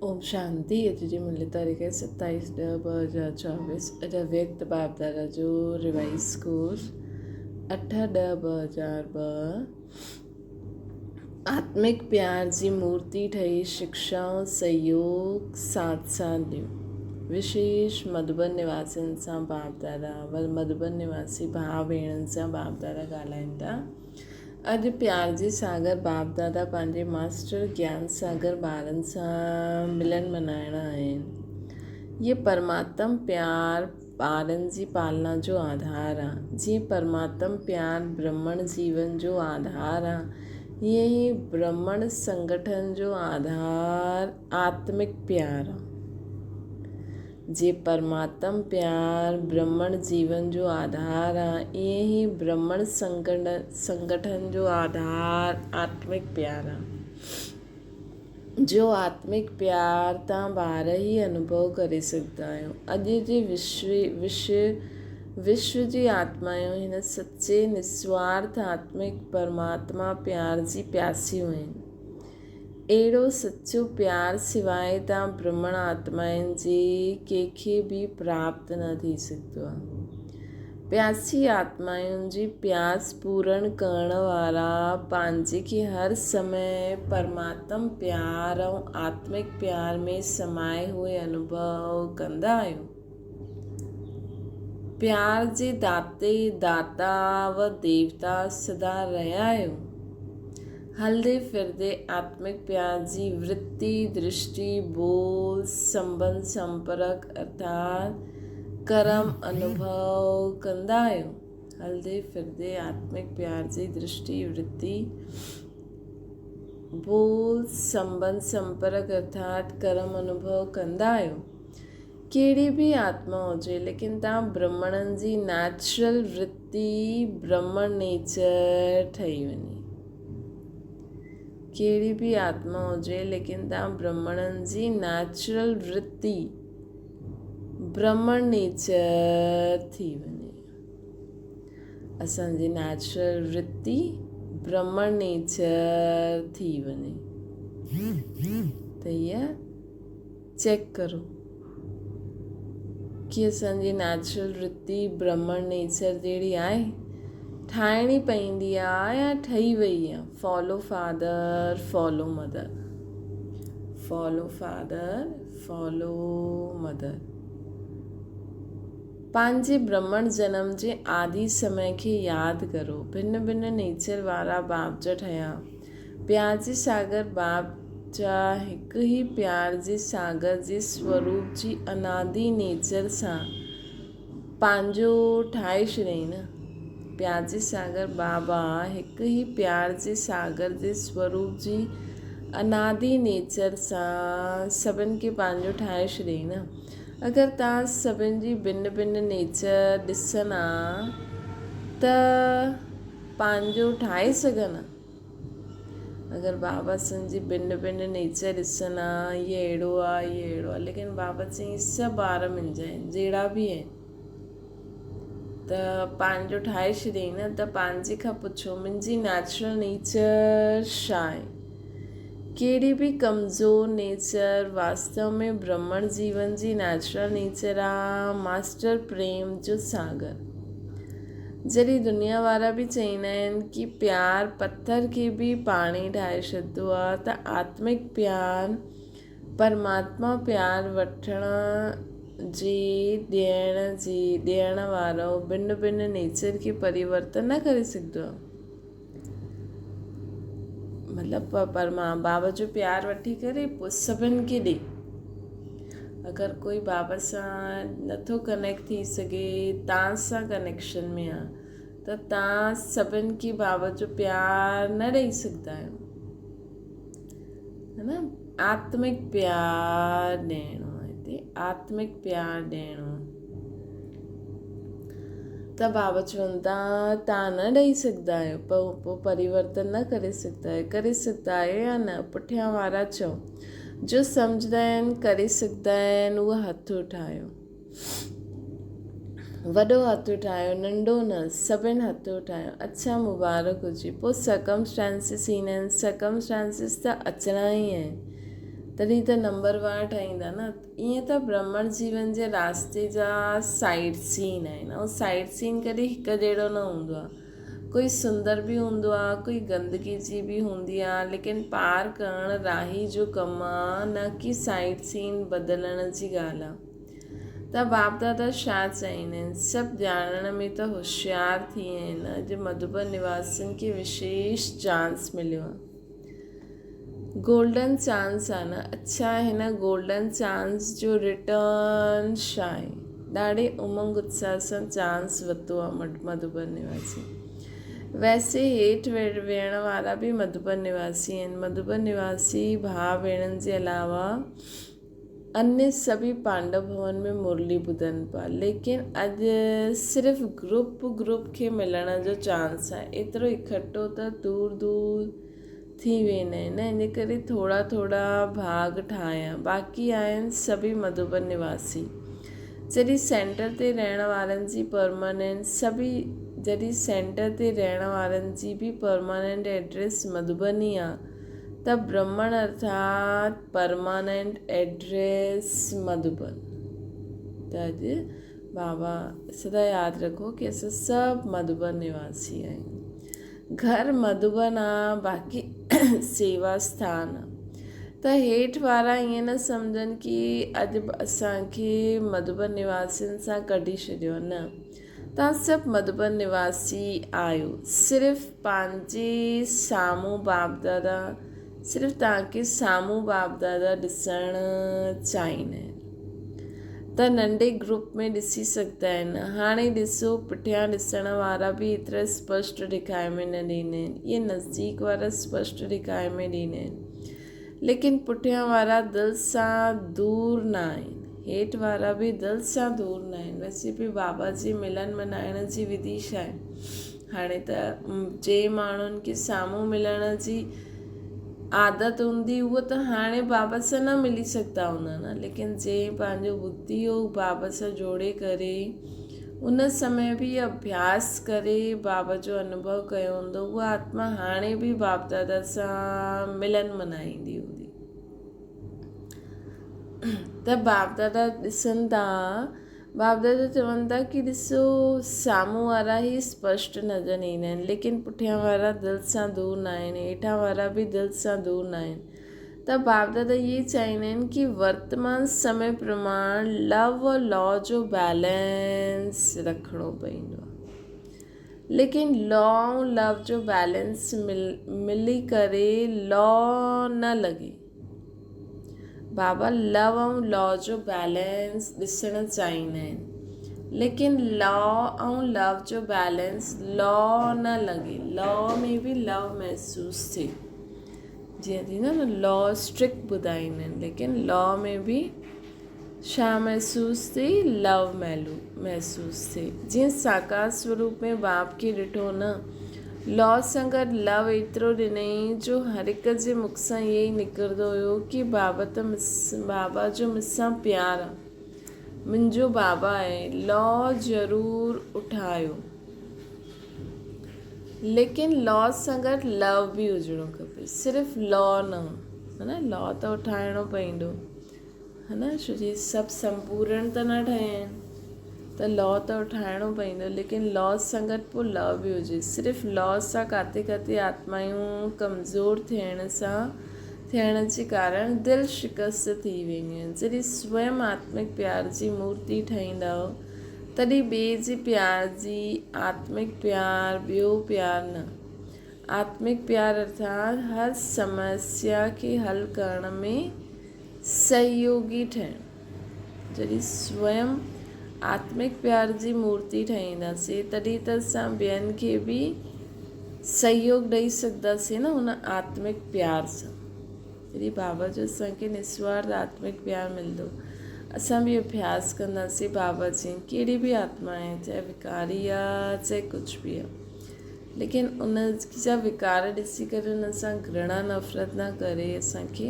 ओम शांति। अॼु जी मुल्ह तारीख़ 27/10/2024। अॼु व्यक्त बाबदादा जो रिवाइज कोर्स 8/10/2002। आत्मिक प्यार जी मूर्ति ठही शिक्षाऊं सहयोग साथ साथ ॾियो। विशेष मधुबन निवासियुनि सां बाबदादा मधुबन निवासी भाउ भेणनि सां बाबदादा ॻाल्हाइनि था। अॼु प्यार जी सागर बाबदादा पंहिंजे मास्टर ज्ञान सागर ॿारनि सां मिलन मल्हाइणा आहिनि। ये परमात्म प्यार ॿारनि जी पालना जो आधार आहे। जीअं परमात्म प्यार ब्रह्मण जीवन जो आधार आहे, ईअं ई ब्रह्मण संगठन जो आधार आत्मिक प्यार आहे। जे परमात्म प्यार ब्रह्मण जीवन जो आधार आहे, ईअं ई ब्रह्मण संगठन जो आधार आत्मिक प्यार आहे। जो आत्मिक प्यार तव्हां ॿार ई अनुभव करे सघंदा आहियो। अॼु जे विश्व जी आत्मायूं हिन सचे निस्वार्थ आत्मिक परमात्मा प्यार जी प्यासियूं आहिनि। अहिड़ो सचो प्यार सिवाइ तव्हां ब्रह्मण आत्माउनि जी कंहिंखे बि प्राप्त न थी सघंदो आहे। प्यासी आत्माउनि जी प्यास पूर्ण करण वारा पंहिंजे खे हर समय परमात्म प्यार ऐं आत्मिक प्यार में समाए हुए अनुभव कंदा आहियो। प्यार जे दाता व देवता सदा रहिया आहियो। हलदे फिरदे आत्मिक प्यार जी वृत्ति दृष्टि बोल संबंध संपर्क अर्थात कर्म अनुभव कंदा आहियो। हलदे फिरदे आत्मिक प्यार जी दृष्टि वृत्ति बोल संबंध संपर्क अर्थात कर्म अनुभव कंदा आहियो। कहिड़ी बि आत्मा हुजे, लेकिन तव्हां ब्रह्मणनि जी नेचुरल वृत्ति ब्रह्मण नेचर ठही वञे। कहिड़ी बि आत्मा हुजे, लेकिन तव्हां ब्रह्मणनि जी नेचुरल वृत्ति ब्रह्मण नेचर थी वञे। असांजी नेचुरल वृत्ति ब्रह्मण नेचर थी वञे त इहा चेक करो कि असांजी नेचुरल वृत्ति ब्रह्मण नेचर जहिड़ी आहे। ठाहिणी पवंदी आहे या ठही वई आहे। Follow father follow mother, follow father follow mother. पंहिंजे ब्रह्मण जनम जे आदि समय खे यादि करो। भिन्न भिन्न नेचर वारा बाबजा ठहिया। प्यार जे सागर बाब जा हिकु ई प्यार जे सागर जे स्वरूप जी अनादि नेचर सां पंहिंजो ठाहे छॾियईं न। प्यार जे सागर बाबा हिकु ई प्यार जे सागर जे स्वरूप जी अनादि नेचर सां सभिनि खे पंहिंजो ठाहे छॾियईं न। अगरि तव्हां सभिनि जी भिन्न भिन्न नेचर ॾिसंदा त पंहिंजो ठाहे सघंदा। अगरि बाबा असांजी भिन्न भिन्न नेचर ॾिसंदा, इहे अहिड़ो आहे इहे अहिड़ो आहे, लेकिन बाबा चई सभु ॿार मुंहिंजा आहिनि, जहिड़ा बि आहिनि, त पंहिंजो ठाहे छॾियईं न। त पंहिंजे खां पुछो मुंहिंजी नेचुरल नेचर छा आहे। कहिड़ी बि कमज़ोर नेचर वास्तव में ब्रह्मण जीवन जी नेचुरल नेचर आहे। मास्टर प्रेम जो सागर। जॾहिं दुनिया वारा बि चवंदा आहिनि कि प्यार पत्थर खे बि पाणी ठाहे छॾंदो आहे, त आत्मिक प्यार परमात्मा प्यार वठण जे ॾियण वारो भिन्न भिन्न नेचर खे परिवर्तन न करे सघंदो आहे। मतिलबु बाबा जो प्यार वठी करे पोइ सभिनि खे ॾे। अगरि कोई बाबा सां नथो कनेक्ट थी सघे, तव्हां सां कनेक्शन में आहे, त तव्हां सभिनि खे बाबा जो प्यार न ॾेई सघंदा आहियो, है न। आत्मिक प्यार ॾियणो आहे हिते, आत्मिक प्यार ॾियणो। त बाबा चवनि था तव्हां न ॾेई सघंदा आहियो, पोइ परिवर्तन न करे सघंदा आहियो या न। पुठियां वारा चओ जो सम्झंदा आहिनि करे सघंदा आहिनि, उहो हथ उठायो। वॾो हथ उठायो, नंढो न, सभिनि हथ उठायो। अच्छा मुबारक हुजे। पोइ सर्कमस्टांसिस ईंदा आहिनि। सर्कमस्टांसिस त अचणा ई आहिनि। तॾहिं त नंबरवार ठाहींदा न। ईअं त ब्रह्मण जीवन जे रास्ते जा साइड सीन आहिनि, ऐं साइड सीन कॾहिं हिकु जहिड़ो न हूंदो आहे। कोई सुंदर बि हूंदो आहे, कोई गंदगी जी बि हूंदी आहे, लेकिन पार करणु राही जो कमु आहे, न की साइड सीन बदिलण जी ॻाल्हि आहे। त बाप दादा छा चाहींदा आहिनि? सभु ॼाणण में त होशियारु थी विया आहिनि। अॼु मधुबन निवासियुनि खे विशेष चांस मिलियो आहे, गोल्डन चांस आहे न। अच्छा, हिन गोल्डन चांस जो रिटर्न छा आहे? ॾाढे उमंग उत्साह सां चांस वरितो आहे मधुबन निवासी। वैसे हेठि वेहण वारा बि मधुबन निवासी आहिनि। मधुबन निवासी भाउ भेणनि जे अलावा अन्य सभी पांडव भवन में मुरली ॿुधनि पिया, लेकिन अॼु सिर्फ़ु ग्रुप खे मिलण जो चांस आहे। एतिरो इकठो त दूर दूर थी वेंदा आहिनि, इन करे थोरा भाग ठाहिया। बाक़ी आहिनि सभी मधुबन निवासी। जॾहिं सेंटर ते रहण वारनि जी बि परमानेंट एड्रेस मधुबनी आहे, त ब्रह्मण अर्थात परमानेंट एड्रेस मधुबन। त अॼु बाबा सदा यादि रखो कि असां सभु मधुबन निवासी आहियूं। घर मधुबन आहे, बाक़ी सेवा स्थान आहे। त हेठि वारा ईअं न सम्झनि कि अॼु असांखे मधुबन निवासियुनि सां कढी छॾियो, न। तव्हां सभु मधुबन निवासी आहियो, सिर्फ़ु पंहिंजे साम्हूं बाप दादा तव्हांखे साम्हूं बाप दादा ॾिसणु चाहींदा आहिनि, त नंढे ग्रुप में ॾिसी सघंदा आहिनि। हाणे ॾिसो, पुठियां ॾिसण वारा बि एतिरा स्पष्ट ॾेखारे में न ॾींदा आहिनि, इहे नज़दीक वारा स्पष्ट ॾेखारे में ॾींदा आहिनि, लेकिन पुठियां वारा दिलि सां दूर न आहिनि। हेठि वारा बि दिलि सां दूर न आहिनि। वैसे बि बाबा जी मिलन मल्हाइण जी विधि छा आहे? हाणे त जे माण्हुनि खे साम्हूं मिलण जी आदत हूंदी, उहो त हाणे बाबा सां न मिली सघंदा हूंदा न, लेकिन जे पंहिंजो बुद्धि योग बाबा सां जोड़े करे उन समय बि अभ्यास करे बाबा जो अनुभव कयो हूंदो, उहा आत्मा हाणे बि बाप दादा सां मिलन मल्हाईंदी हूंदी। त बाप दादा ॾिसनि था, बाप दादा चवनि था कि ॾिसो, साम्हूं वारा ई स्पष्ट नज़र ईंदा आहिनि, लेकिन पुठियां वारा दिलि सां दूर न आहिनि, हेठां वारा बि दिलि सां दूर न आहिनि। त बाप दादा इहे चाहींदा आहिनि कि वर्तमान समय प्रमाण लव और लॉ जो बैलेंस रखिणो पवंदो आहे, लेकिन लॉ ऐं लव जो बैलेंस मिली करे लॉ न लॻे। बाबा लव ऐं लॉ जो बैलेंस ॾिसणु चाहींदा आहिनि, लेकिन लॉ ऐं लव जो बैलेंस लॉ न लॻे, लॉ में बि लव महसूसु थिए। जीअं थींदो न, लॉ स्ट्रिक्ट ॿुधाईंदा आहिनि, लेकिन लॉ में बि छा महसूसु थिए? लव महसूसु थिए। जीअं साकार स्वरूप में बाप खे ॾिठो न, लॉ सां गॾु लव एतिरो ॾिनई जो हर हिक जे मुख सां इहे ई निकिरंदो हुयो कि बाबा जो मूंसां प्यारु आहे, मुंहिंजो बाबा आहे। लॉ ज़रूरु उठायो, लेकिन लॉ सां गॾु लव बि हुजिणो खपे, सिर्फ़ु लॉ न, है न। लॉ त उठाइणो पवंदो, है न, छो जी सभु संपूर्ण त न ठहिया आहिनि, त लॉ त उठाइणो पवंदो, लेकिन लॉ सां गॾु पोइ लव बि हुजे। सिर्फ़ु लॉ सां काथे काथे आत्मायूं कमज़ोर थियण जे कारण दिलि शिकस्त थी वेंदियूं आहिनि। जॾहिं स्वयं आत्मिक प्यार जी मूर्ति ठाहींदा, तॾहिं ॿिए जे प्यार जी आत्मिक प्यार, ॿियो प्यार न। आत्मिक प्यार अर्थात हर समस्या खे हल करण में सहयोगी ठहिणु। जॾहिं स्वयं आत्मिक प्यार जी मूर्ति ठाहींदासीं, तॾहिं त असां ॿियनि खे बि सहयोग ॾेई सघंदासीं न, हुन आत्मिक प्यार सां। जॾहिं बाबा जो असांखे निस्वार्थ आत्मिक प्यार मिलंदो, असां बि अभ्यास कंदासीं बाबा जी, कहिड़ी बि आत्मा आहे, चाहे विकारी आहे, चाहे कुझु बि आहे, लेकिन उन जा विकार ॾिसी करे हुन सां घृणा नफ़रत न करे असांखे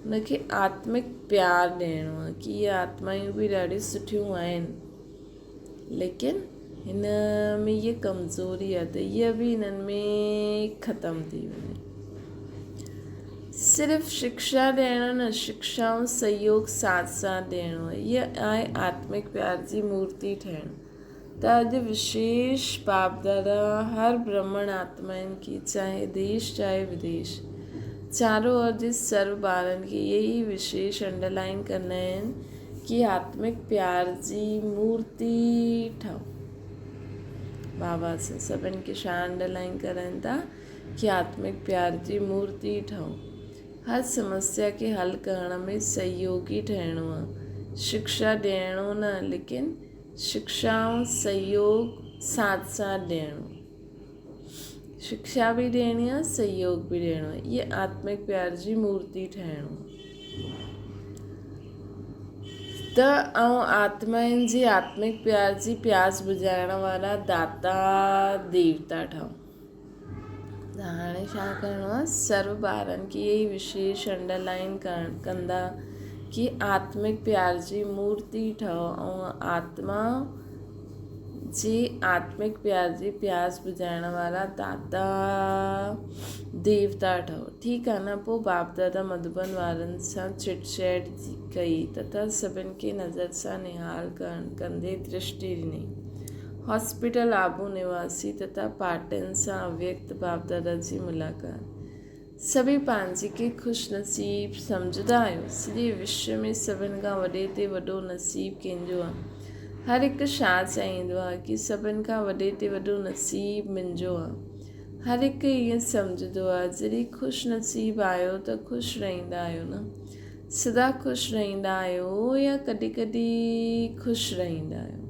हुनखे आत्मिक प्यार ॾियणो आहे कि इहे आत्मायूं बि ॾाढियूं सुठियूं आहिनि, लेकिन हिन में इहा कमज़ोरी आहे, त इहा बि हिननि में ख़तमु थी वञे। सिर्फ़ शिक्षा ॾियणु न, शिक्षा ऐं सहयोग साथ साथ ॾियणो आहे। इहा आहे आत्मिक प्यार जी मूर्ति ठहिणु। त अॼु विशेष बाप दादा हर ब्रह्मण आत्माउनि खे, चाहे देश चाहे विदेश, चारों ओर जे सर्व ॿारनि खे इहे ई विशेष अंडरलाइन कंदा आहिनि कि आत्मिक प्यार जी मूर्ति ठहो। बाबा सां सभिनि खे छा अंडरलाइन करनि था कि आत्मिक प्यार जी मूर्ति ठहो। हर समस्या खे हल करण में सहयोगी ठहिणो आहे। शिक्षा ॾियणो न, लेकिन शिक्षा ऐं सहयोग साथ साथ ॾियणो। शिक्षा बि ॾियणी आहे, सहयोग बि ॾियणो आहे। इहे आत्मिक प्यार जी मूर्ति ठहिणो आहे। त आत्माउनि जी आत्मिक प्यार जी प्यास बुझाइण वारा दाता देवता ठहो। त हाणे छा करिणो आहे, सर्व ॿारनि खे इहे ई विशेष अंडरलाइन कंदा कि आत्मिक प्यार जी मूर्ति ठहो ऐं आत्मा जी आत्मिक प्यार जी प्यास बुझाइण वारा दाता देवता ठहो। ठीकु आहे न। पोइ बाप दादा मधुबन वारनि सां चिट चैट कई तथा सभिनि खे नज़र सां निहाल कंदे दृष्टि ॾिनी। हॉस्पिटल आबू निवासी तथा पार्टियुनि सां अव्यक्त बाप दादा जी मुलाक़ात। सभी पंहिंजे खे ख़ुशि नसीब सम्झंदा आहियो। सॼे विश्व में सभिनि खां वॾे ते वॾो नसीब कंहिंजो आहे। हर हिकु छा चाहींदो आहे कि सभिनि खां वॾे ते वॾो नसीब मुंहिंजो आहे। हर हिकु ईअं सम्झंदो आहे जॾहिं ख़ुशि नसीब आहियो त ख़ुशि रहंदा आहियो न, सदा ख़ुशि रहंदा आहियो या कॾहिं कॾहिं ख़ुशि रहंदा आहियो।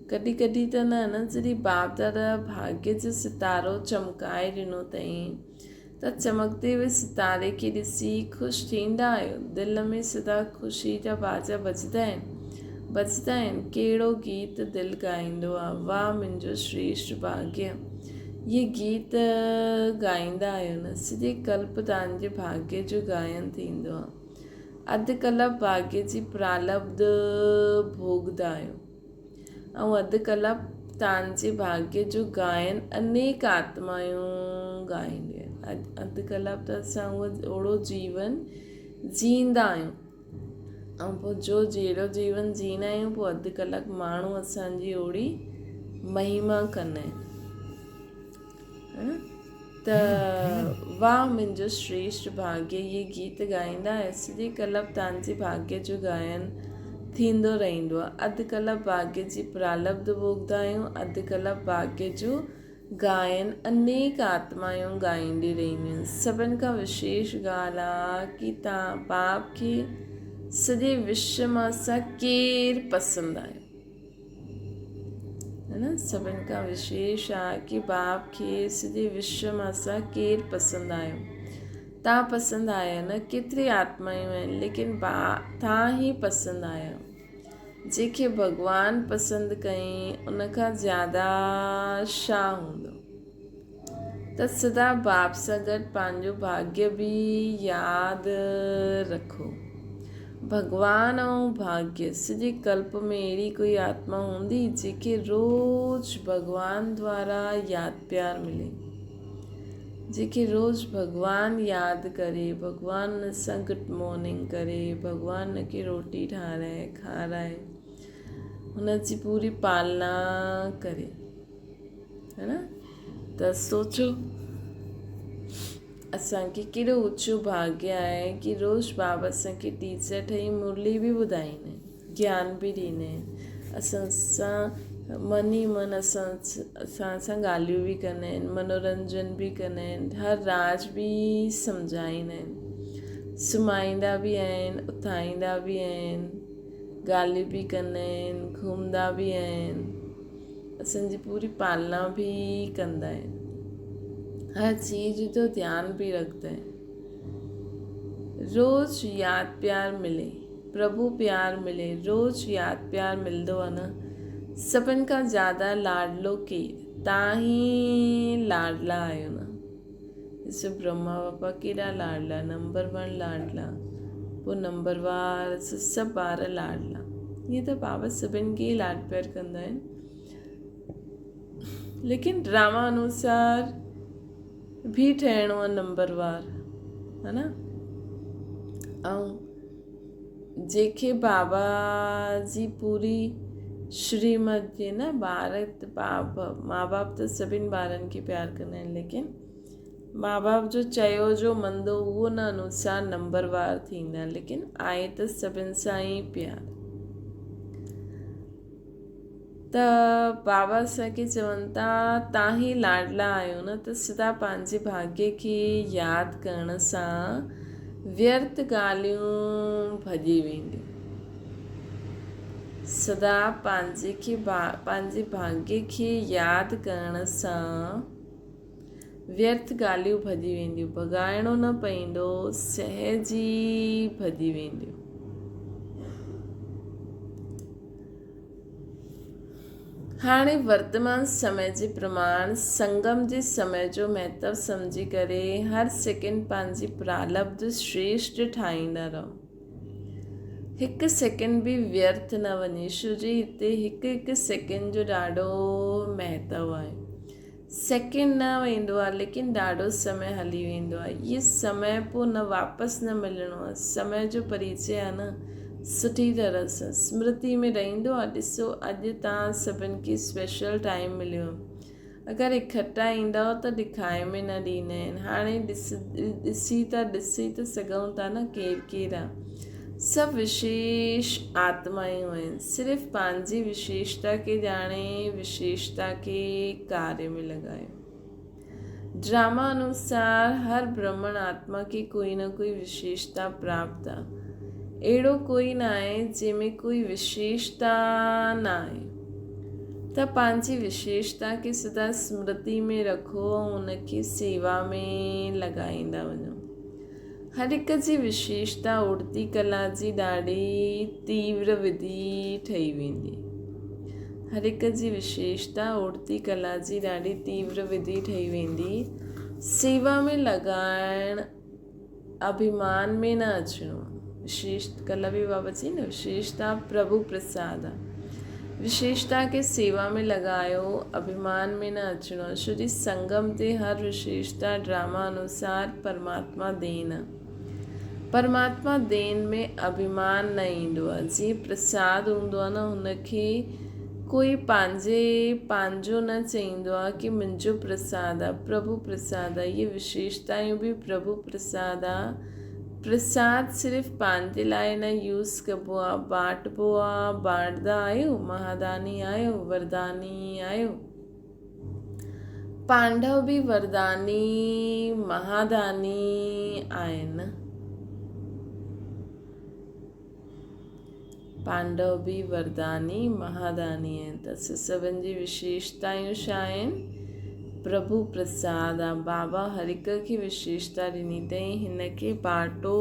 कॾहिं कॾहिं त न जॾहिं बाप दादा भाग्य जो सितारो चमकाए ॾिनो अथई त चमकते हुए सितारे खे ॾिसी ख़ुशि थींदा आहियो। दिलि में सदा ख़ुशी जा बाजा बजदा आहिनि। कहिड़ो गीत दिलि ॻाईंदो आहे, वाह मुंहिंजो श्रेष्ठ भाग्य। ये गीत ॻाईंदा आहियो न, सॼे कल्प तव्हांजे भाग्य जो गायन थींदो आहे। अधु कलाक भाग्य जी प्रालब्ध भोगदा आहियो ऐं अधु कलाक तव्हांजे भाग्य जो गायन अनेक आत्मायूं ॻाईंदियूं आहिनि। अधु कलाक त असां ओड़ो जीवन जींदा आहियूं ऐं पोइ जो जहिड़ो जीवन जींदा आहियूं पोइ अधु कलाक माण्हू असांजी ओड़ी महिमा कंदा आहिनि। त वाह मुंहिंजो श्रेष्ठ भाग्य, ये गीत ॻाईंदा आहियो। सॼे कलाक तव्हांजे भाग्य जो गायन थींदो रहंदो आहे। अधु कलाक भाग्य जी प्रालब्ध भोगदा आहियूं, अधु कलाक भाग्य जो गायन अनेक आत्मायूं ॻाईंदी रहंदियूं आहिनि। सभिनि खां विशेष ॻाल्हि आहे कि तव्हां बाप खे सॼे विश्व मां असां केरु पसंदि आहियो, है न। सभिनि खां विशेष आहे कि बाप खे सॼे विश्व मां असां केरु पसंदि आहियो। तव्हां पसंदि आहियो न, केतिरी आत्मायूं आहिनि, लेकिन तव्हां ई पसंदि आहियो। जंहिंखे भॻवानु पसंदि कयईं उनखां ज़्यादा छा हूंदो। त सदा बाप सां गॾु पंहिंजो भाग्य बि यादि रखो। भगवान ऐं भाग्य, सॼे कल्प में अहिड़ी कोई आत्मा हूंदी जंहिंखे रोज़ भगवान द्वारा यादि प्यार मिले, जंहिंखे रोज़ भगवान यादि करे, भगवान सां गुड मॉर्निंग करे, भगवान खे रोटी ठाराए खाराए, हुनजी पूरी पालना करे, है न। त सोचो असांखे केॾो ऊचो भाग्य आहे कि रोज़ बाबा असांखे टीचर ठही मुरली बि ॿुधाईंदा आहिनि, ज्ञान बि ॾींदा आहिनि। असां सां मन ई मन असां सां ॻाल्हियूं बि कंदा आहिनि, मनोरंजन बि कंदा आहिनि, हर राज बि सम्झाईंदा आहिनि, सुम्हारींदा बि आहिनि, उथाईंदा बि आहिनि, ॻाल्हियूं बि कंदा आहिनि, घुमंदा बि आहिनि, असांजी पूरी पालना बि कंदा आहिनि, हर चीज़ जो ध्यानु बि रखंदा आहिनि। रोज़ यादि प्यार मिले, प्रभु प्यार मिले, रोज़ यादि प्यार मिलंदो आहे न। सभिनि खां ज़्यादा लाडलो केरु, तव्हां ई लाडला आहियो न। ॾिसो ब्रह्मा बाबा केॾा लाडला, नंबर 1 लाडला, पोइ नंबर वार, सभु ॿार लाडला। ईअं त बाबा सभिनि खे ई लाड प्यार कंदा आहिनि, लेकिन ड्रामा अनुसार भी ठहिणो आहे नंबरवार, है न। ऐं जंहिंखे बाबा जी पूरी श्रीमत जी न, माँ बाप त सभिनि ॿारनि खे प्यार कंदा आहिनि, लेकिन माँ बाप जो चयो जो मंदो उहो न अनुसार नंबरवार थींदा, लेकिन आहे त सभिनि सां ई प्यार। त बाबा असांखे चवनि था तव्हां ई लाडला आहियो न, त सदा पंहिंजे भाग्य खे यादि करण सां व्यर्थ ॻाल्हियूं भॼी वेंदियूं। सदा पंहिंजे भाग्य खे यादि करण सां व्यर्थ ॻाल्हियूं भॼी वेंदियूं, भॻाइणो न पवंदो, सहज ई भॼी वेंदियूं। हाणे वर्तमान समय जे प्रमाण संगम जे समय जो महत्व सम्झी करे हर सेकेंड पंहिंजी प्रारब्ध श्रेष्ठ ठाहींदा रहो। हिकु सेकेंड बि व्यर्थ न वञे, छो जे हिते हिकु हिकु सेकेंड जो ॾाढो महत्व आहे। सेकेंड न वेंदो आहे, लेकिन ॾाढो समय हली वेंदो आहे। इहे समय पोइ न वापसि न मिलणो आहे। समय जो परिचय आहे न सुठी तरह सां स्मृति में रहंदो आहे। ॾिसो अॼु तव्हां सभिनि खे स्पेशल टाइम मिलियो, अगरि इकट्ठा ईंदव त ॾिखाए में न ॾींदा आहिनि। हाणे ॾिसी त सघूं था न केरु केरु आहे। सभु विशेष आत्मायूं आहिनि, सिर्फ़ु पंहिंजी विशेषता खे ॼाणे विशेषता खे कार्य में लॻायो। ड्रामा अनुसार हर ब्रह्मण आत्मा खे कोई न कोई विशेषता प्राप्त आहे। अहिड़ो कोई न आहे जंहिंमें कोई विशेषता न आहे। त पंहिंजी विशेषता खे सदा स्मृति में रखो ऐं उनखे सेवा में लॻाईंदा वञो। हर हिक जी विशेषता उड़ती कला जी ॾाढी तीव्र विधि ठही वेंदी। हर हिक जी विशेषता उड़ती कला जी ॾाढी तीव्र विधि ठही वेंदी। सेवा में लॻाइण, अभिमान में न अचिणो। विशेष कला बि बाबा जी न विशेषता प्रभु प्रसाद आहे। विशेषता के सेवा में लॻायो, अभिमान में न अचिणो। छो जी संगम ते हर विशेषता ड्रामा अनुसार परमात्मा देन आहे। परमात्मा देन में अभिमान न ईंदो आहे। जीअं प्रसाद हूंदो आहे न, हुनखे कोई पंहिंजो न चईंदो आहे कि मुंहिंजो प्रसाद आहे, प्रभु प्रसाद आहे। इहे विशेषतायूं बि प्रभु प्रसाद आहे। प्रसाद सिर्फ़ु पंहिंजे लाइ न यूज़ कबो आहे, बांटबो आहे। बांटदा आहियो, महादानी आहियो, वरदानी आहियो। पांडव बि वरदानी महादानी आहिनि। पांडव बि वरदानी महादानी आहिनि। त सभिनि जी विशेषतायूं छा आहिनि? प्रभु प्रसाद आहे। बाबा हर हिक खे विशेषता ॾिनी अथई, हिन खे बांटो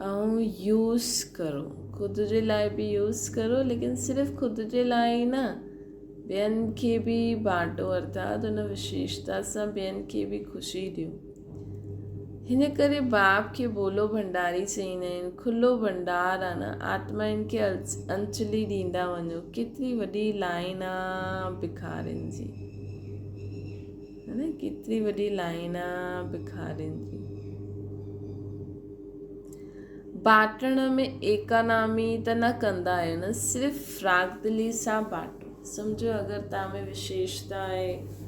ऐं यूज़ करो। ख़ुदि जे लाइ बि यूज़ करो, लेकिन सिर्फ़ु ख़ुदि जे लाइ ई न, ॿियनि खे बि बांटो, अर्थात उन विशेषता सां ॿियनि खे बि ख़ुशी ॾियो। हिन करे बाप खे बोलो भंडारी चईंदा आहिनि। खुलो भंडार आहे न, आत्माउनि खे अंजलि ॾींदा वञो। केतिरी वॾी लाइन आहे भिखारियुनि जी, है न, केतिरी वॾी लाइन आहे भिखारियुनि जी। बाटण में एकानामी त न कंदा आहियो न, सिर्फ़ु फ्रागदिली सां बाटो। सम्झो अगरि तव्हां में विशेषता आहे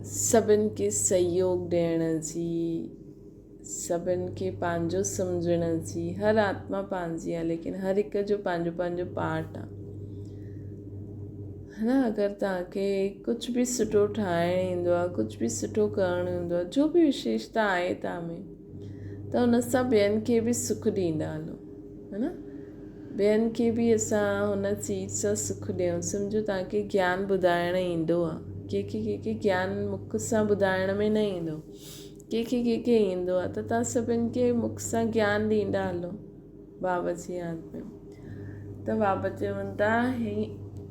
सभिनि खे सहयोग ॾियण जी, सभिनि खे पंहिंजो सम्झण जी। हर आत्मा पंहिंजी आहे, लेकिन हर हिक जो पंहिंजो पंहिंजो पार्ट आहे, है न। अगरि तव्हांखे कुझु बि सुठो ठाहिणु ईंदो आहे, कुझु बि सुठो करणु ईंदो आहे, जो बि विशेषता आहे तव्हां में, त उन सां ॿियनि खे बि सुखु ॾींदा हलो, है न। ॿियनि खे बि असां हुन चीज़ सां सुखु ॾियूं। सम्झो तव्हांखे ज्ञान ॿुधाइणु ईंदो आहे, कंहिंखे ज्ञान मुख सां ॿुधाइण में न ईंदो, कंहिंखे ईंदो आहे, त तव्हां सभिनि खे मुख सां ज्ञान ॾींदा हलो बाबा जी यादि में। त बाबा चवनि था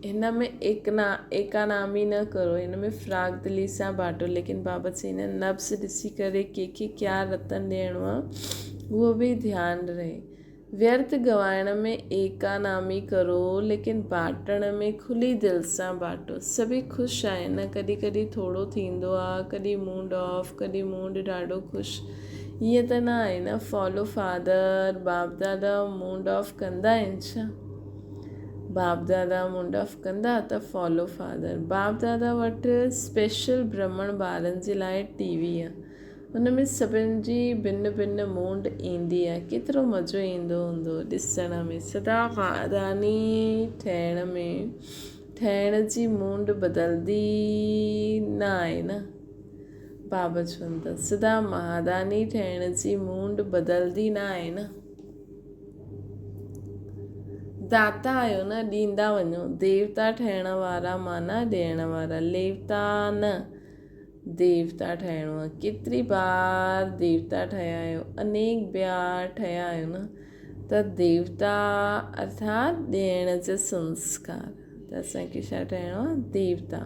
हिन में एकानामी न करो, हिन में फ्रागदिली सां बांटो। लेकिन बाबा चवंदा आहिनि नब्ज़ ॾिसी करे कंहिंखे क्या रतन ॾियणो आहे उहो बि ध्यानु रहे। व्यर्थ गवाइण में एकानामी करो, लेकिन बाटण में खुली दिल सां बाटो। सभी ख़ुशि आहिनि, कॾहिं कॾहिं थोरो थींदो आहे, कॾहिं मूड ऑफ, कॾहिं मूड ॾाढो ख़ुशि। ईअं त न आहे न फॉलो फादर, बाप दादा मूड ऑफ कंदा आहिनि छा? बाप दादा मूड ऑफ कंदा त फॉलो फादर। बाप दादा वटि स्पेशल ब्रह्मण ॿारनि जे लाइ टीवी आहे, हुन में सभिनि जी भिन्न भिन्न मूड ईंदी आहे। केतिरो मज़ो ईंदो हूंदो ॾिसण में। सदा महादानी ठहिण जी मूड बदिलंदी न आहे न। बाबा चवनि था सदा महादानी ठहिण जी मूड बदिलंदी न आहे न। दाता आहियो न, ॾींदा वञो। देवता ठहिण वारा माना ॾियण वारा, लेवता न देवता ठहिणो आहे। केतिरी बार देवता ठहिया आहियो, अनेक बार ठहिया आहियो न। त देवता अर्थात ॾियण जो संस्कार। त असांखे छा ठहिणो आहे? देवता।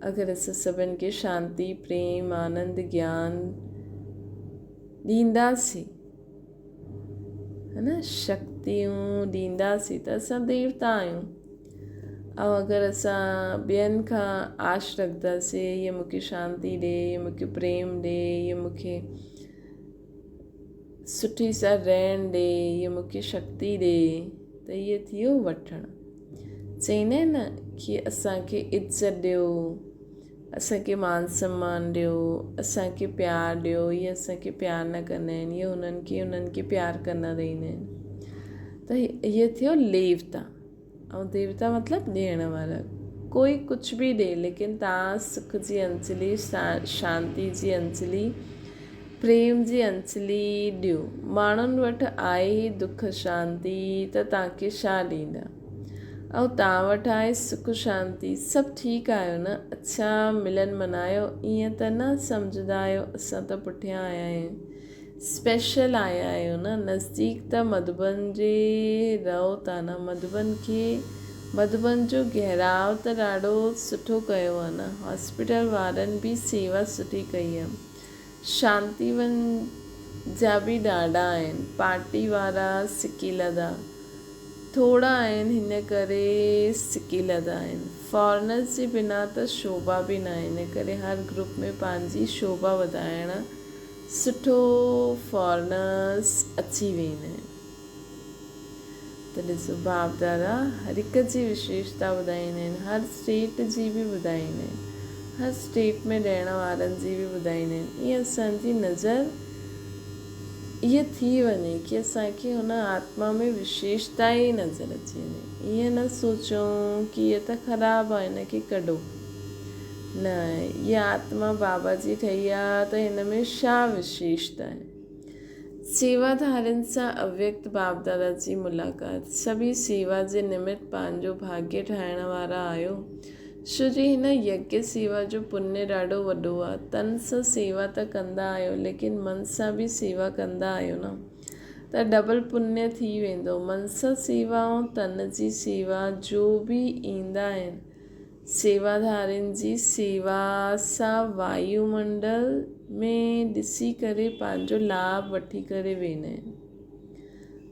अगरि असां सभिनि खे शांती, प्रेम, आनंद, ज्ञान ॾींदासीं, है न, शक्तियूं ॾींदासीं त असां देवता आहियूं। ऐं अगरि असां ॿियनि खां आश रखंदासीं, हीअ मूंखे शांती ॾे, हीअ मूंखे प्रेम ॾे, हीअ मूंखे सुठी सां रहण ॾे, हीअ मूंखे शक्ति ॾे, त इहो थी वियो वठणु। चईंदा आहिनि न कि असांखे इज़त ॾियो, असांखे मान सम्मान ॾियो, असांखे प्यारु ॾियो। इहे असांखे प्यारु न कंदा आहिनि, इहे उन्हनि खे प्यारु कंदा रहंदा आहिनि। त इहे थियो लेवता। ऐं देवता मतिलबु ॾियण वारा। कोई कुझु बि ॾे, लेकिन तव्हां सुख जी अंजलि, शांती जी अंजलि, प्रेम जी अंजलि ॾियो। माण्हुनि वटि आहे ई दुख शांती, त तव्हांखे छा ॾींदा? ऐं तव्हां वटि आहे सुख शांती, सभु ठीकु आहियो न। अच्छा मिलन मनायो, ईअं त न सम्झंदा आहियो असां त पुठियां आया आहियूं, स्पेशल आया आहियो न। नज़दीक त मधुबन जे रहो था न। मधुबन जो गहराव त ॾाढो सुठो कयो आहे न। हॉस्पिटल वारनि बि सेवा सुठी कई आहे। शांतिवन जा बि ॾाढा आहिनि। पार्टी वारा सिकी लधा थोड़ा आहिनि, हिन करे सिकी लधा आहिनि। फॉरनर्स जे बिना त शोभा बि न आहे, हिन करे हर ग्रुप में पंहिंजी शोभा वधाइण सुठो फॉरनर्स अची वेंदा आहिनि। त ॾिसो बाप दादा हर हिक जी विशेषता ॿुधाईंदा आहिनि, हर स्टेट जी बि ॿुधाईंदा आहिनि, हर स्टेट में रहण वारनि जी बि ॿुधाईंदा आहिनि। ईअं असांजी नज़र इहा थी वञे कि असांखे हुन आत्मा में विशेषता ई नज़र अची वञे। ईअं न सोचूं कि इहा त ख़राबु आहे, हिनखे कढो। न, इहा आत्मा बाबा जी ठही आहे, त हिन में छा विशेषता आहे? सेवाधारियुनि सां अव्यक्त बाप दादा जी मुलाक़ात। सभी सेवा जे निमित्त पंहिंजो भाग्य ठाहिण वारा आहियो। छो जो हिन यज्ञ सेवा जो पुण्य ॾाढो वॾो आहे। तन सां सेवा त कंदा आहियो, लेकिन मन सां बि सेवा कंदा आहियो न, त डबल पुण्य थी वेंदो। मन सां सेवा ऐं तन जी सेवा जो बि ईंदा आहिनि, सेवाधारियुनि जी सेवा सां वायुमंडल में ॾिसी करे पंहिंजो लाभ वठी करे वेंदा आहिनि।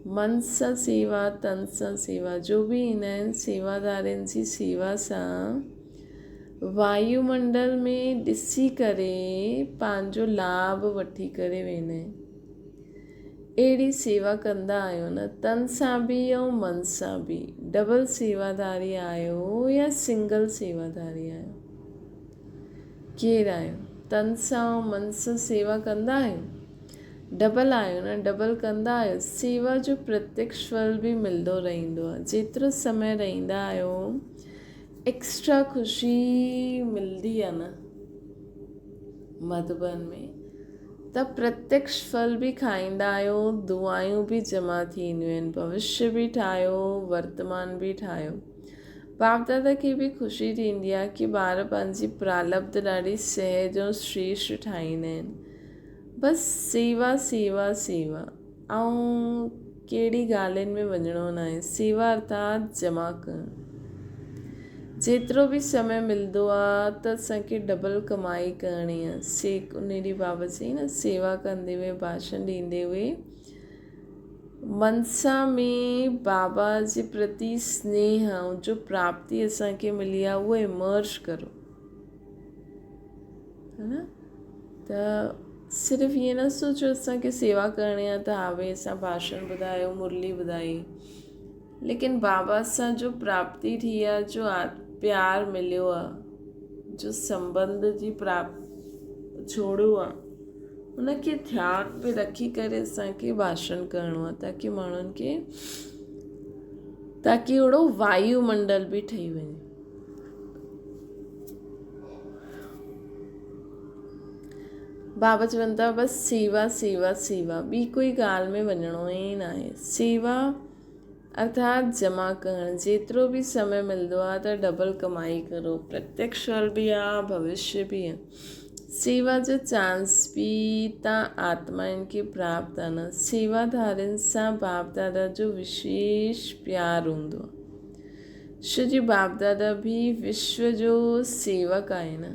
मन सां सेवा, तन सां सेवा जो बि ईंदा आहिनि, सेवाधारियुनि जी सेवा सां वायुमंडल में ॾिसी करे पंहिंजो लाभ वठी करे वेंदा आहिनि। अहिड़ी सेवा कंदा आहियो न, तन सां बि ऐं मन सां बि। डबल सेवाधारी आहियो या सिंगल सेवाधारी आहियो? केरु आहियो? तन सां ऐं मन सां सेवा कंदा आहियो? डबल आहियो न, डबल कंदा आहियो। सेवा जो प्रत्यक्ष फल बि मिलंदो रहंदो आहे। जेतिरो समय रहंदा आहियो एक्स्ट्रा ख़ुशी मिलंदी आहे न मधुबन में, त प्रत्यक्ष फल बि खाईंदा आहियो, दुआयूं बि जमा थींदियूं आहिनि, भविष्य बि ठाहियो, वर्तमान बि ठाहियो। बाप दादा खे बि ख़ुशी थींदी आहे कि ॿार पंहिंजी प्रारब्ध ॾाढी सहज ऐं श्रेष्ठ ठाहींदा आहिनि। बसि सेवा सेवा सेवा, ऐं कहिड़ी ॻाल्हियुनि में वञिणो न आहे। सेवा अर्थात जमा करणु। जेतिरो बि समय मिलंदो आहे त असांखे डबल कमाई करणी आहे। उन ॾींहुं बाबा चई न, सेवा कंदे हुए, भाषण ॾींदे हुए मनसा में बाबा जे प्रति स्नेह ऐं जो प्राप्ति असांखे मिली आहे उहो इमर्ज करो, है न। त सिर्फ़ु ईअं न सोचो असांखे सेवा करणी आहे त हा भई असां भाषण ॿुधायो, मुरली ॿुधाई, लेकिन बाबा सां जो प्राप्ति थी आहे, जो प्यार मिलियो आहे, जो संबंध जी जोड़ियो आहे, उनखे ध्यान में रखी करे असांखे भाषण करिणो आहे, ताकी माण्हुनि खे, ताकी अहिड़ो वायुमंडल बि ठही वञे। बाबा चवनि था बसि सेवा सेवा सेवा, ॿी कोई ॻाल्हि में वञिणो ई न आहे। सेवा अर्थात जमा करणु, जेतिरो बि समय मिलंदो आहे त डबल कमाई करो, प्रत्यक्ष फल बि आहे, भविष्य बि आहे। सेवा जो चांस बि तव्हां आत्माउनि खे प्राप्त आहे न। सेवाधारियुनि सां बाप दादा जो विशेष प्यार हूंदो आहे। श्री बाप दादा बि विश्व जो सेवक आहे न,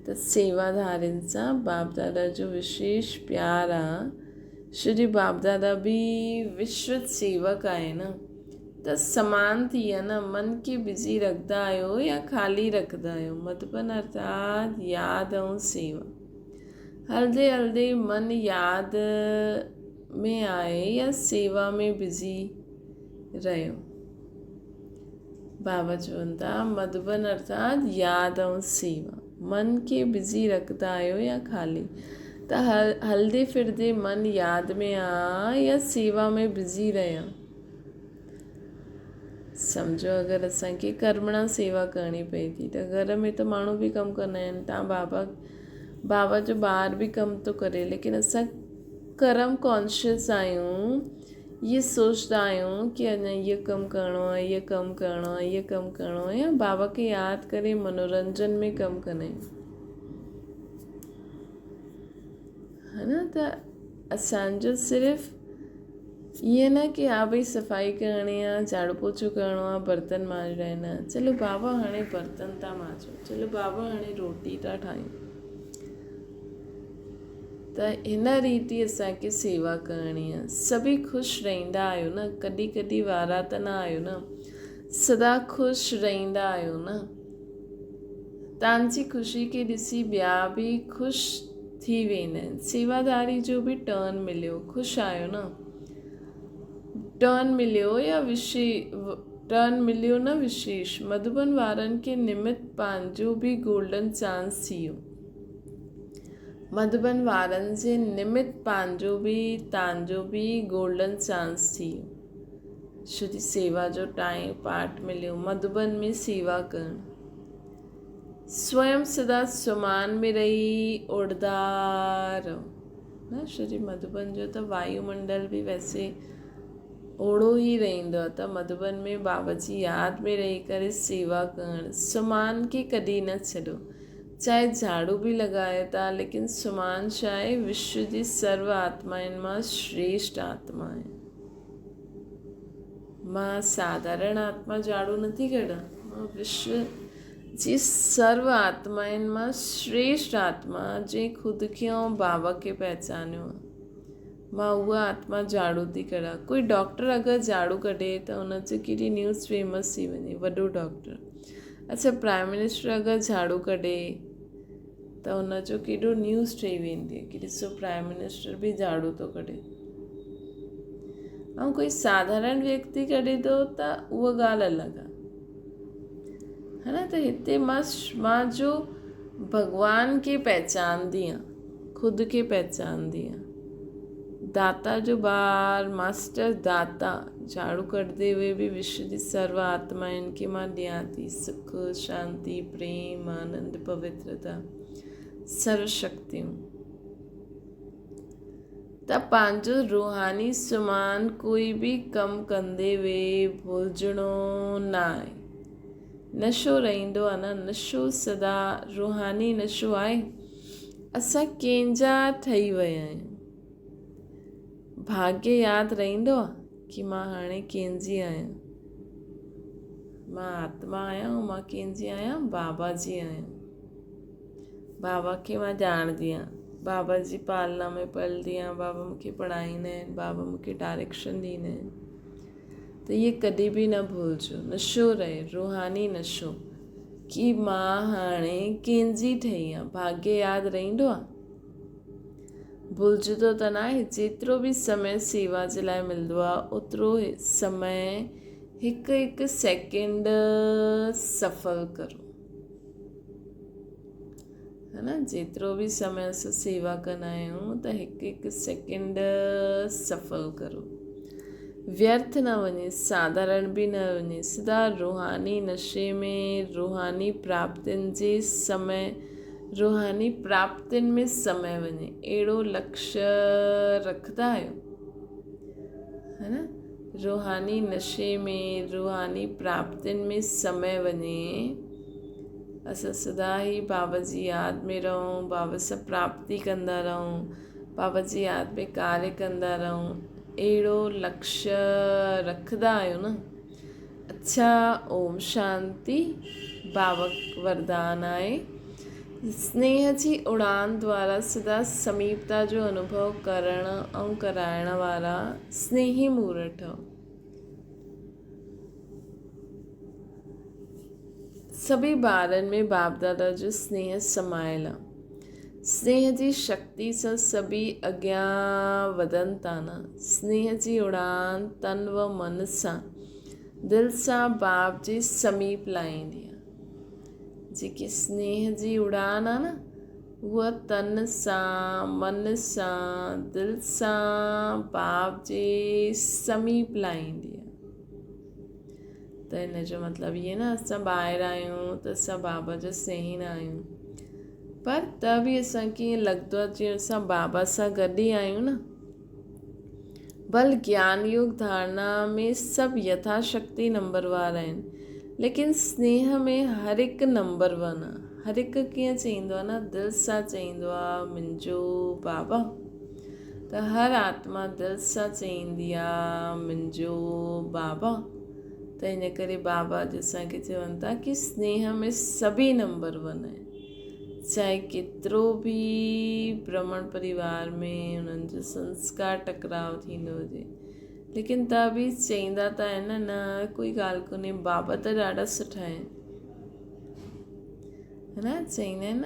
त सेवाधारियुनि सां बाप दादा जो विशेष प्यार आहे। श्री बाप दादा बि विश्व सेवक आहे न, त समान थी आहे न। मन खे बिज़ी रखंदा आहियो या ख़ाली रखंदा आहियो, मधुबन अर्थात यादि ऐं सेवा। हलंदे हलंदे मन यादि में आहे या सेवा में बिज़ी रहियो। बाबा चवनि था मधुबन अर्थात यादि ऐं सेवा, मन खे बिज़ी रखंदा आहियो या ख़ाली, त हलंदे फिरदे मन यादि में आहे या सेवा में बिज़ी रहिया। सम्झो अगरि असांखे कर्मणा सेवा करणी पए थी, त घर में त माण्हू बि कमु कंदा आहिनि, तव्हां बाबा जो ॿार बि कमु थो करे, लेकिन असां कर्म कॉन्शियस आहियूं, ये सोचदा आहियूं कि अञा इहो कमु करिणो आहे, इहो कमु करिणो आहे, इहो कमु करिणो आहे, या बाबा खे यादि करे मनोरंजन में कमु कंदा आहियूं, है न। त असांजो सिर्फ़ु ईअं न कि हा भई सफ़ाई करणी आहे, झाड़ू पोछो करिणो आहे, बर्तन मांजणा आहिनि, चलो बाबा हाणे बर्तन था मांजो, चलो बाबा हाणे रोटी था ठाहियूं। त हिन रीति असांखे सेवा करणी आहे। सभई ख़ुशि रहंदा आहियो न, कॾहिं कॾहिं वारा त न आहियो न, सदा ख़ुशि रहंदा आहियो न। तव्हांजी ख़ुशी खे ॾिसी ॿिया बि ख़ुशि थी वेंदा आहिनि। सेवादारी जो बि टर्न मिलियो, ख़ुशि आहियो न, टर्न मिलियो या टर्न मिलियो न विशेष। मधुबन वारनि खे निमित पंहिंजो बि गोल्डन चांस थी वियो। मधुबन वारनि जे निमित पंहिंजो बि तव्हांजो बि गोल्डन चांस थी वियो। श्री सेवा जो टाइम पार्ट मिलियो, मधुबन में सेवा करणु। स्वयं सदा सुमान में रही उड़दा रहो न। श्री मधुबन जो त वायुमंडल बि वैसे ओड़ो ई रहंदो आहे, त मधुबन में बाबा जी यादि में रही करे सेवा करणु। सुमान खे कॾहिं न छॾो, चाहे झाड़ू बि लॻायो था, लेकिन सुमान छा आहे, विश्व जी सर्व आत्माउनि मां श्रेष्ठ आत्मा आहे। मां साधारण आत्मा झाड़ू नथी कढां, मां विश्व जी सर्व आत्माउनि मां श्रेष्ठ आत्मा, जंहिं ख़ुदि खे ऐं बाबा खे पहचानियो आहे, मां उहा आत्मा झाड़ू थी कढां। कोई डॉक्टर अगरि झाड़ू कढे त हुनजी केॾी न्यूज़ फेमस थी वञे, वॾो डॉक्टर। अच्छा, प्राइम मिनिस्टर अगरि झाड़ू कढे त हुनजो केॾो न्यूज़ ठही वेंदी आहे कि ॾिसो प्राइम मिनिस्टर बि झाड़ू थो कढे। ऐं कोई साधारण व्यक्ति कढे थो त उहा ॻाल्हि अलॻि आहे, है न। त हिते मां जो भॻवान खे पहचानंदी आहियां, ख़ुदि खे पहचानंदी आहियां, दाता जो ॿार, मास्टर दाता, झाड़ू कढंदे हुए बि विश्व जी सर्व आत्माउनि खे मां ॾियां थी सुख, शांति, प्रेम, आनंद, पवित्रता, सर्व शक्तियूं। त पंहिंजो रूहानी सुमान कोई बि कमु कंदे हुए भुलिजणो न आहे। नशो रहंदो आहे न, नशो सदा रूहानी नशो आहे। असां कंहिंजा ठही विया आहियूं। भाग्य यादि रहंदो आहे कि मां हाणे कंहिंजी आहियां, मां आत्मा आहियां ऐं मां कंहिंजी आहियां, बाबा जी आहियां। बाबा खे मां ॼाणंदी आहियां, बाबा जी पालना में पलदी आहियां, बाबा मूंखे पढ़ाईंदा आहिनि, बाबा मूंखे डायरेक्शन ॾींदा आहिनि। त इहे कॾहिं बि न भुलिजो, नशो रहे, रूहानी नशो, कि मां हाणे कंहिंजी ठही आहियां। भाग्य यादि रहंदो आहे, भुलिजंदो त न आहे। जेतिरो बि समय सेवा जे लाइ मिलंदो आहे ओतिरो समय हिकु हिकु सेकेंड सफ़ल करो, है न। जेतिरो बि समय असां सेवा कंदा आहियूं त हिकु हिकु सेकेंड सफ़ल करो, व्यर्थ न वञे, साधारण बि न वञे, सदा रूहानी नशे में, रूहानी प्राप्तियुनि में समय वञे, अहिड़ो लक्ष्य रखंदा आहियो, है न। रूहानी नशे में, रूहानी प्राप्तियुनि में समय वञे, असां सदा ई बाबा जी यादि में रहूं, बाबा सां प्राप्ति कंदा रहूं, बाबा जी यादि में कार्य कंदा रहूं, अहिड़ो लक्ष्य रखंदा आहियो न। अच्छा, ओम शांति। बाबा वरदान आहे, स्नेह जी उड़ान द्वारा सदा समीपता जो अनुभव करण ऐं कराइण वारा स्नेही मूर्त ठहो। सभी ॿारनि में बाप दादा जो स्नेह समायल आहे। स्नेह जी शक्ति सां सभी अॻियां वधनि था न। स्नेह जी उड़ान तन व मन सां, दिलि सां बाप जे समीप लाहींदी आहे। जेकी स्नेह जी उड़ान आहे न, उहा तन सां, मन सां, दिलि सां बाप जे समीप लाहींदी आहे। त हिन जो मतिलबु इहे न, असां ॿाहिरि आहियूं त असां बाबा जो स्नेही न आहियूं, पर त बि असांखे ईअं लॻंदो आहे जीअं असां बाबा सां गॾु ई आहियूं न। भल ज्ञान योग धारणा में सभु यथाशक्ति नंबर वार आहिनि, लेकिन स्नेह में हर हिकु नंबर वन आहे। हर हिकु कीअं चईंदो आहे न, दिलि सां चईंदो आहे मुंहिंजो बाबा। त हर आत्मा दिलि सां चईंदी आहे मुंहिंजो बाबा। त इन करे बाबा असांखे चवनि था कि स्नेह में सभी नंबर वन आहिनि। चाहे केतिरो बि ब्राह्मण परिवार में उन्हनि जो संस्कार टकराव थींदो हुजे, लेकिन त बि चईंदा त आहिनि न, कोई ॻाल्हि कोन्हे, बाबा त ॾाढा सुठा आहिनि, है न। चईंदा आहिनि न,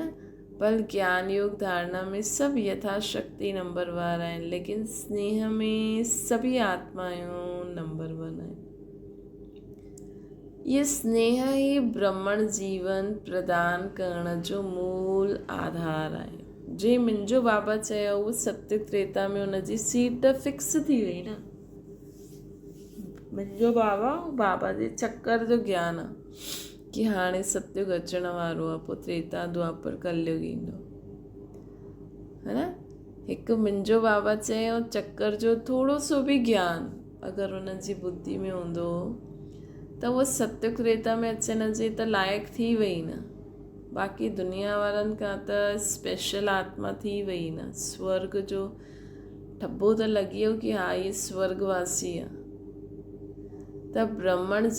पर ज्ञान योग धारणा में सभु यथाशक्ति नंबर वार आहिनि, लेकिन स्नेह में सभी आत्मायूं नंबर वन आहिनि। ये स्नेह ही ब्रह्मण जीवन प्रदान करण जो मूल आधार आहे। जे मुंहिंजो बाबा चयो, उहो सत्य त्रेता में हुनजी सीट फिक्स थी वई न। मुंहिंजो बाबा जे चक्कर जो ज्ञान आहे कि हाणे सत्युग अचण वारो आहे, पोइ त्रेता द्वापर कलयुग ईंदो, है न। हिकु मुंहिंजो बाबा चयो चक्कर जो थोरो सो बि ज्ञान अगरि हुनजी बुद्धि में हूंदो त उहा सत्युग त्रेता में अचण जे त लाइक़ु थी वई न। बाक़ी दुनिया वारनि खां त स्पेशल आत्मा थी वई न। स्वर्ग जो ठॿो त लॻी वियो कि हा, ये स्वर्गवासी आहे। त ब्रह्मण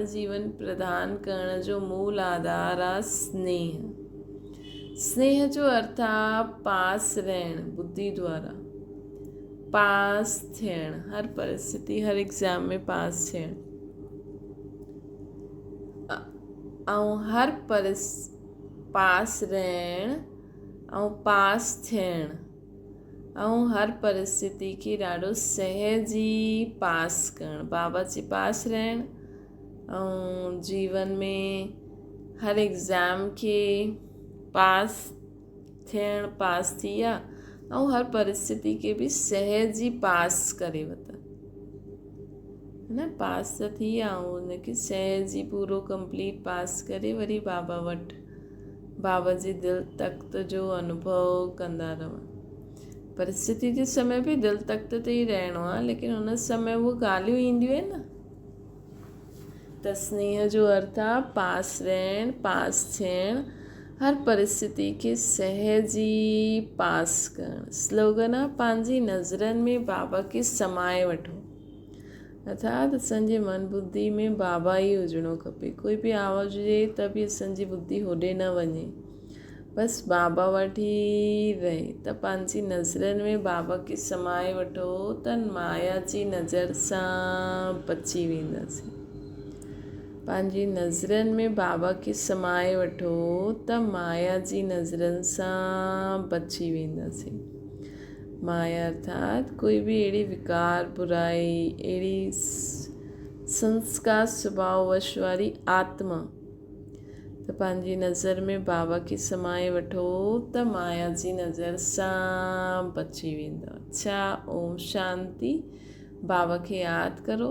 जीवन प्रदान करण जो मूल आधार आहे स्नेह। स्नेह जो अर्थ आहे पास रहणु, बुद्धि द्वारा पास थियणु, हर परिस्थिति, हर एग्ज़ाम में पास थियणु, ऐं हर पास रहणु ऐं पास थियणु, ऐं हर परिस्थिति खे ॾाढो सहजी पास करणु। बाबा जे पास रहणु ऐं जीवन में हर एग्ज़ाम खे पास थियणु, पास थी विया, ऐं हर परिस्थिति खे बि सहजी पास करे वरिता, है न। पास त थी विया ऐं हुनखे सहजी पूरो कंप्लीट पास करे वरी बाबा वटि, बाबा जे दिलि तख़्त जो अनुभव कंदा रहनि। परिस्थिति जे समय बि दिलि तख़्त ते ई रहणो आहे, लेकिन हुन समय उहे ॻाल्हियूं ईंदियूं आहिनि न। त स्नेह जो अर्थ आहे पास रहणु, पास थियणु, हर परिस्थिति खे सहजी पास करणु। स्लोगन आहे पंहिंजी नज़रनि में बाबा खे समाए वठो, अर्थात असांजे मन बुद्धि में बाबा ई हुजिणो खपे। कोई बि आवाज़ हुजे त बि असांजी बुद्धि होॾे न वञे, बस बाबा वटि ई रहे त पंहिंजी नज़रनि में बाबा खे समाए वठो त माया जी नज़र सां बची वेंदासीं। पंहिंजी नज़रनि में बाबा खे समाए वठो त माया जी नज़रनि सां बची वेंदासीं। माया अर्थात कोई भी अहिड़ी विकार बुराई, अहिड़ी संस्कार स्वभाव वश वारी आत्मा, त पंहिंजी नज़र में बाबा खे समाए वठो त माया जी नज़र सां बची वेंदा। अच्छा, ओम शांति। बाबा खे यादि करो।